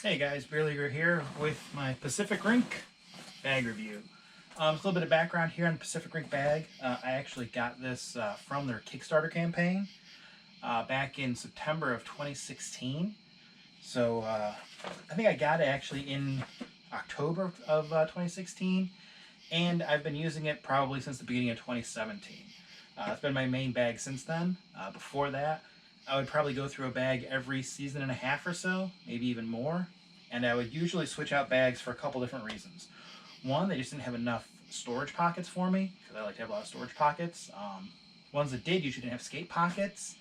Hey guys, Beerleager here with my Pacific Rink bag review. A little bit of background here on the Pacific Rink bag. I actually got this from their Kickstarter campaign back in September of 2016. So I think I got it actually in October of 2016, and I've been using it probably since the beginning of 2017. It's been my main bag since then. Before that, I would probably go through a bag every season and a half or so, maybe even more. And I would usually switch out bags for a couple different reasons. One, they just didn't have enough storage pockets for me, because I like to have a lot of storage pockets. Ones that did usually didn't have skate pockets.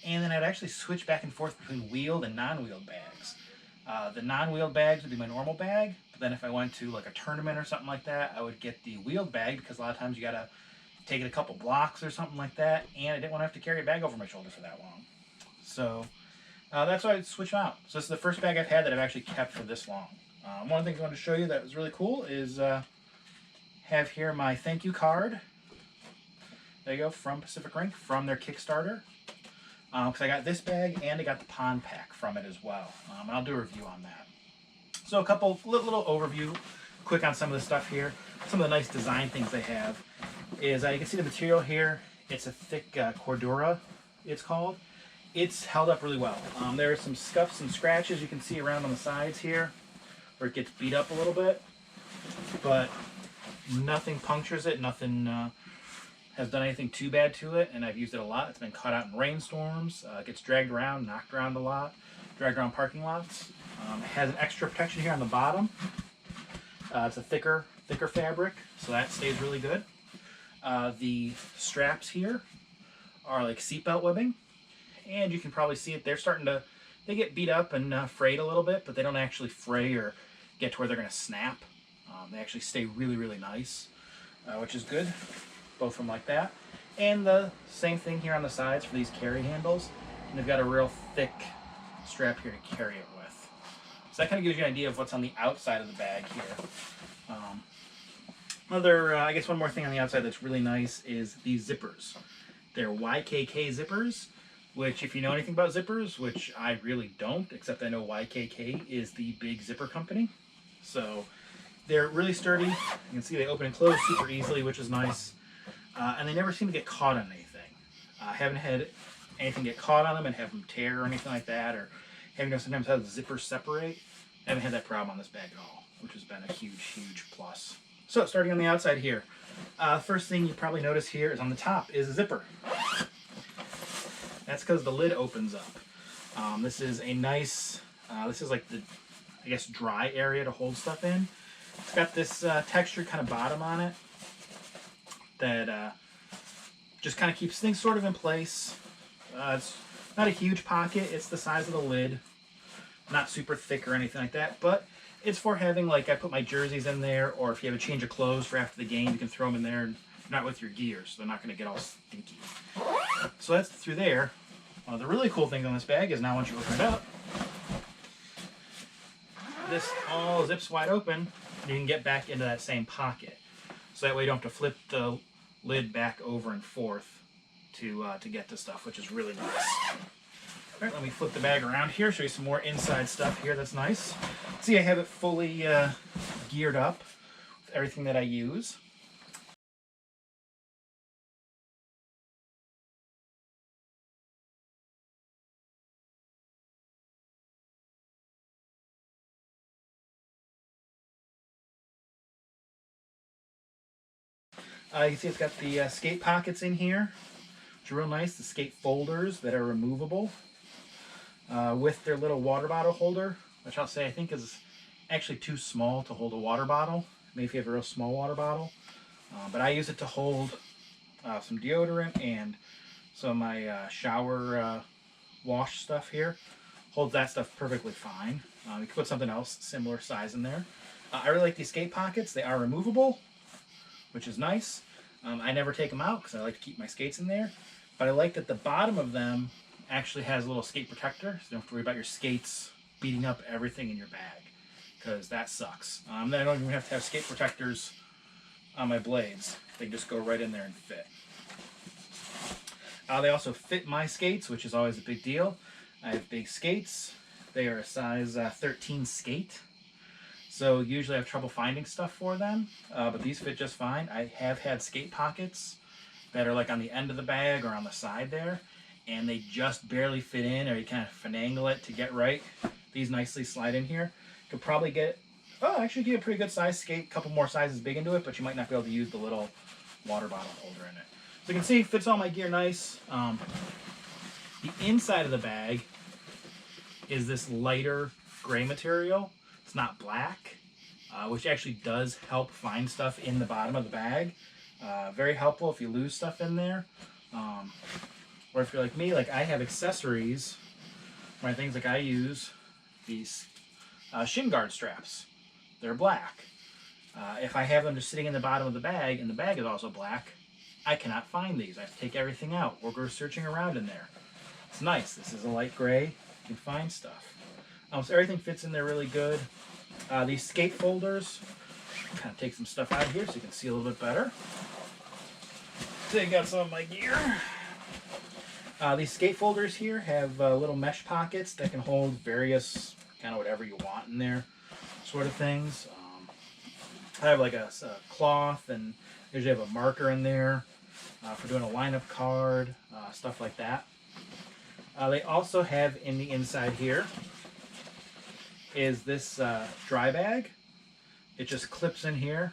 And then I'd actually switch back and forth between wheeled and non-wheeled bags. The non-wheeled bags would be my normal bag, but then if I went to like a tournament or something like that, I would get the wheeled bag, because a lot of times you gotta take it a couple blocks or something like that, and I didn't want to have to carry a bag over my shoulder for that long. So that's why I switched out. So this is the first bag I've had that I've actually kept for this long. One of the things I wanted to show you that was really cool is have here my thank you card. There you go, from Pacific Rink, from their Kickstarter. Because I got this bag and I got the pond pack from it as well. And I'll do a review on that. So a couple little overview, quick on some of the stuff here. Some of the nice design things they have is you can see the material here. It's a thick cordura, it's called. It's held up really well. There are some scuffs and scratches you can see around on the sides here, where it gets beat up a little bit, but nothing punctures it, nothing has done anything too bad to it, and I've used it a lot. It's been caught out in rainstorms, it gets dragged around, knocked around a lot, dragged around parking lots. It has an extra protection here on the bottom. It's a thicker fabric, so that stays really good. The straps here are like seatbelt webbing, and you can probably see it. They get beat up and frayed a little bit, but they don't actually fray or get to where they're going to snap. They actually stay really, really nice, which is good. Both of them like that. And the same thing here on the sides for these carry handles. And they've got a real thick strap here to carry it with. So that kind of gives you an idea of what's on the outside of the bag here. I guess one more thing on the outside that's really nice is these zippers. They're YKK zippers, which if you know anything about zippers, which I really don't, except I know YKK is the big zipper company. So they're really sturdy. You can see they open and close super easily, which is nice. And they never seem to get caught on anything. I haven't had anything get caught on them and have them tear or anything like that, or having to sometimes have the zippers separate. I haven't had that problem on this bag at all, which has been a huge, huge plus. So starting on the outside here, first thing you probably notice here is on the top is a zipper. That's because the lid opens up. This is a nice, this is like the, I guess, dry area to hold stuff in. It's got this textured kind of bottom on it that just kind of keeps things sort of in place. It's not a huge pocket. It's the size of the lid. Not super thick or anything like that, but it's for having, like, I put my jerseys in there, or if you have a change of clothes for after the game, you can throw them in there, and not with your gear, so they're not going to get all stinky. So that's through there. The really cool thing on this bag is now once you open it up, this all zips wide open, and you can get back into that same pocket. So that way you don't have to flip the lid back over and forth to get to stuff, which is really nice. All right, let me flip the bag around here, show you some more inside stuff here that's nice. See, I have it fully geared up with everything that I use. You can see it's got the skate pockets in here, which are real nice. The skate folders that are removable with their little water bottle holder, which I'll say I think is actually too small to hold a water bottle. Maybe if you have a real small water bottle. But I use it to hold some deodorant and some of my shower wash stuff here. Holds that stuff perfectly fine. You can put something else similar size in there. I really like these skate pockets. They are removable, which is nice. I never take them out because I like to keep my skates in there. But I like that the bottom of them actually has a little skate protector, so you don't have to worry about your skates beating up everything in your bag, because that sucks. Then I don't even have to have skate protectors on my blades. They just go right in there and fit. They also fit my skates, which is always a big deal. I have big skates. They are a size 13 skate. So usually I have trouble finding stuff for them, but these fit just fine. I have had skate pockets that are like on the end of the bag or on the side there, and they just barely fit in, or you kind of finagle it to get right. These nicely slide in here. Could probably get, oh, actually get a pretty good size skate, a couple more sizes big into it, but you might not be able to use the little water bottle holder in it. So you can see, fits all my gear nice. The inside of the bag is this lighter gray material. It's not black, which actually does help find stuff in the bottom of the bag. Very helpful if you lose stuff in there. Or if you're like me, like I have accessories, my things like I use these shin guard straps. They're black. If I have them just sitting in the bottom of the bag and the bag is also black, I cannot find these. I have to take everything out or go searching around in there. It's nice. This is a light gray. You can find stuff. So everything fits in there really good. These skate folders, kind of take some stuff out of here so you can see a little bit better. So you got some of my gear. These skate folders here have little mesh pockets that can hold various kind of whatever you want in there, sort of things. I have like a cloth, and usually have a marker in there for doing a lineup card, stuff like that. They also have in the inside here is this dry bag. It just clips in here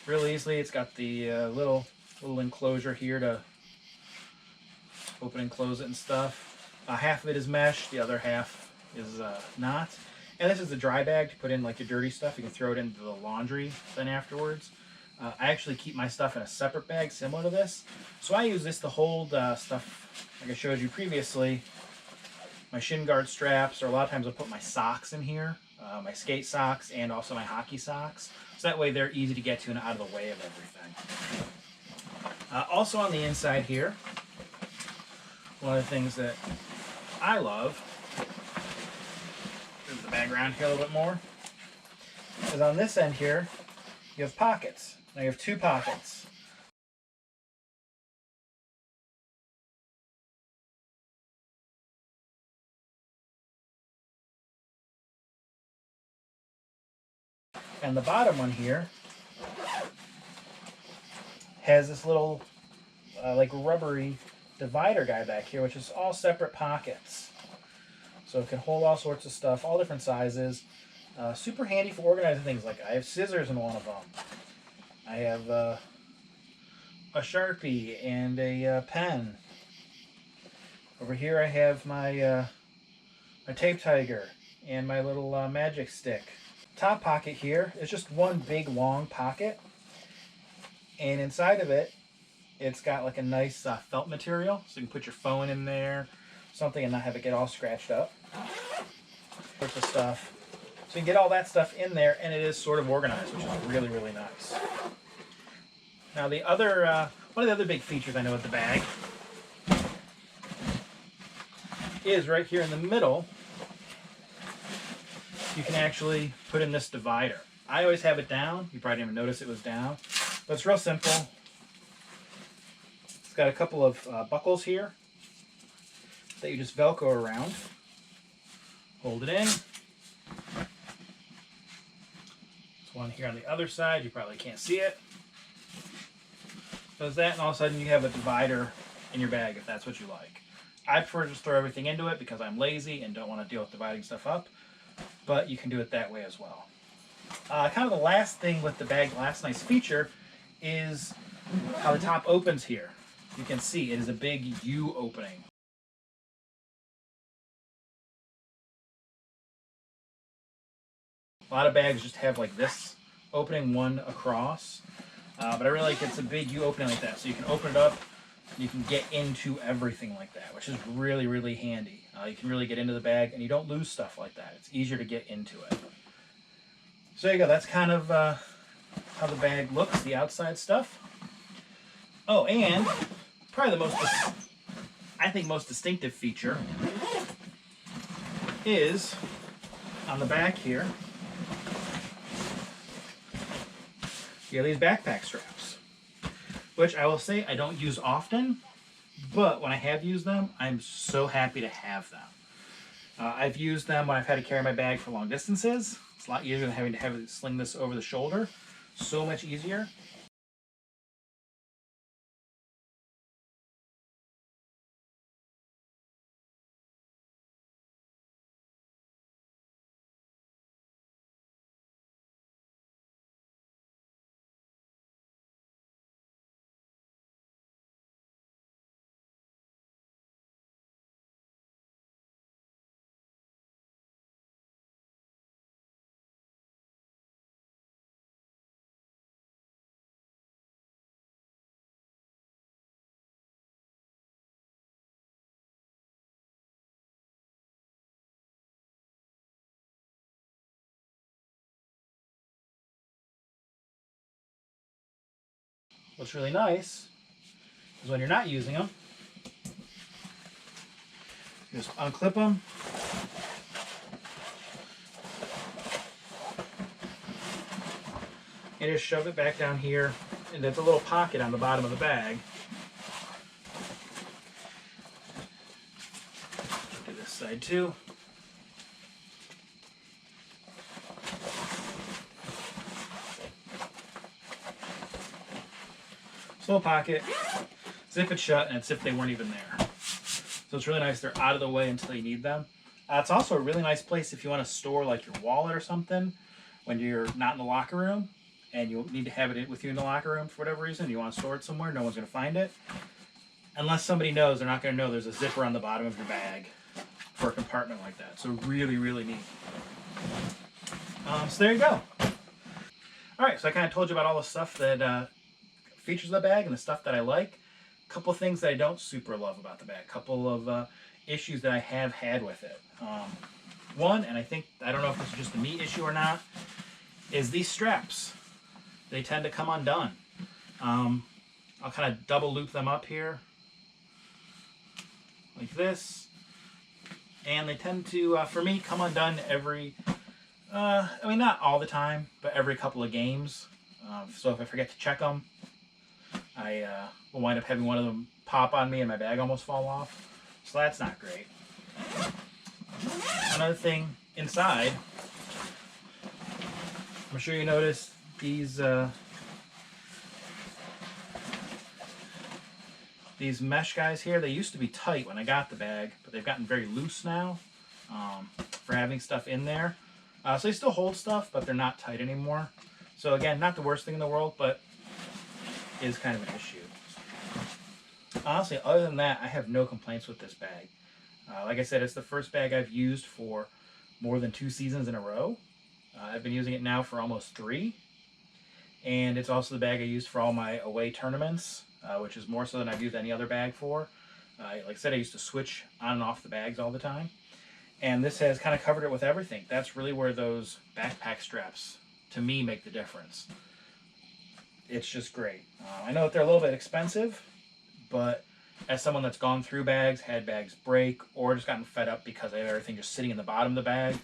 real easily. It's got the little enclosure here to open and close it and stuff. Half of it is mesh, the other half is not. And this is a dry bag to put in like your dirty stuff. You can throw it into the laundry then afterwards. I actually keep my stuff in a separate bag similar to this. So I use this to hold stuff like I showed you previously. My shin guard straps, or a lot of times I'll put my socks in here. My skate socks and also my hockey socks. So that way they're easy to get to and out of the way of everything. Also on the inside here, one of the things that I love, move the bag around here a little bit more, is on this end here, you have pockets. Now you have two pockets. And the bottom one here has this little like rubbery divider guy back here, which is all separate pockets. So it can hold all sorts of stuff, all different sizes. Super handy for organizing things. Like I have scissors in one of them. I have a Sharpie and a pen. Over here I have my my tape tiger and my little magic stick. Top pocket here is just one big long pocket, and inside of it, it's got like a nice felt material, so you can put your phone in there, something, and not have it get all scratched up. Sorts of stuff. So you can get all that stuff in there, and it is sort of organized, which is really, really nice. Now the other, one of the other big features I know of the bag is right here in the middle. You can actually put in this divider. I always have it down. You probably didn't even notice it was down, but it's real simple. It's got a couple of buckles here that you just Velcro around. Hold it in. There's one here on the other side. You probably can't see it. Does that, and all of a sudden you have a divider in your bag if that's what you like. I prefer to just throw everything into it because I'm lazy and don't want to deal with dividing stuff up, but you can do it that way as well. Kind of the last thing with the bag, the last nice feature, is how the top opens here. You can see it is a big U opening. A lot of bags just have like this opening, one across, but I really like it's a big U opening like that, so you can open it up and you can get into everything like that, which is really, really handy. You can really get into the bag and you don't lose stuff like that. It's easier to get into it. So there you go, that's kind of how the bag looks, the outside stuff. Oh, and probably the most, I think, most distinctive feature is on the back here. You have these backpack straps, which I will say I don't use often, but when I have used them, I'm so happy to have them. I've used them when I've had to carry my bag for long distances. It's a lot easier than having to sling this over the shoulder. So much easier. What's really nice is when you're not using them, you just unclip them. And just shove it back down here, and there's a little pocket on the bottom of the bag. Do this side too. Little pocket, zip it shut, and it's if they weren't even there. So it's really nice. They're out of the way until you need them. It's also a really nice place if you want to store like your wallet or something when you're not in the locker room and you need to have it with you in the locker room for whatever reason. You want to store it somewhere, no one's going to find it. Unless somebody knows, they're not going to know there's a zipper on the bottom of your bag for a compartment like that. So really, really neat. So there you go. All right, so I kind of told you about all the stuff that features of the bag and the stuff that I like. A couple of things that I don't super love about the bag. A couple of issues that I have had with it. One, and I don't know if this is just a me issue or not, is these straps. They tend to come undone. I'll kind of double loop them up here like this, and they tend to, for me, come undone every, not all the time, but every couple of games. So if I forget to check them, I will wind up having one of them pop on me and my bag almost fall off. So that's not great. Another thing inside, I'm sure you noticed these mesh guys here. They used to be tight when I got the bag, but they've gotten very loose now for having stuff in there. So they still hold stuff, but they're not tight anymore. So again, not the worst thing in the world, but is kind of an issue. Honestly, other than that, I have no complaints with this bag. Like I said, it's the first bag I've used for more than 2 seasons in a row. I've been using it now for almost 3. And it's also the bag I use for all my away tournaments, which is more so than I've used any other bag for. Like I said, I used to switch on and off the bags all the time. And this has kind of covered it with everything. That's really where those backpack straps, to me, make the difference. It's just great. I know that they're a little bit expensive, but as someone that's gone through bags, had bags break, or just gotten fed up because I have everything just sitting in the bottom of the bag,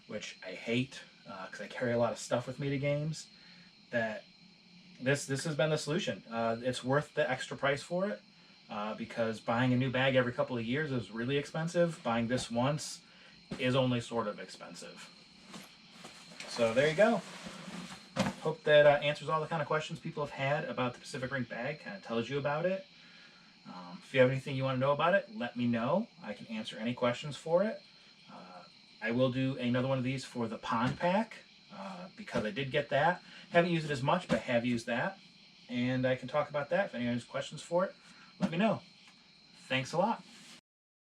which I hate because I carry a lot of stuff with me to games, that this has been the solution. It's worth the extra price for it because buying a new bag every couple of years is really expensive. Buying this once is only sort of expensive. So there you go. Hope that answers all the kind of questions people have had about the Pacific Rink bag, kind of tells you about it. If you have anything you want to know about it, let me know. I can answer any questions for it. I will do another one of these for the pond pack because I did get that. Haven't used it as much, but have used that. And I can talk about that. If anyone has questions for it, let me know. Thanks a lot.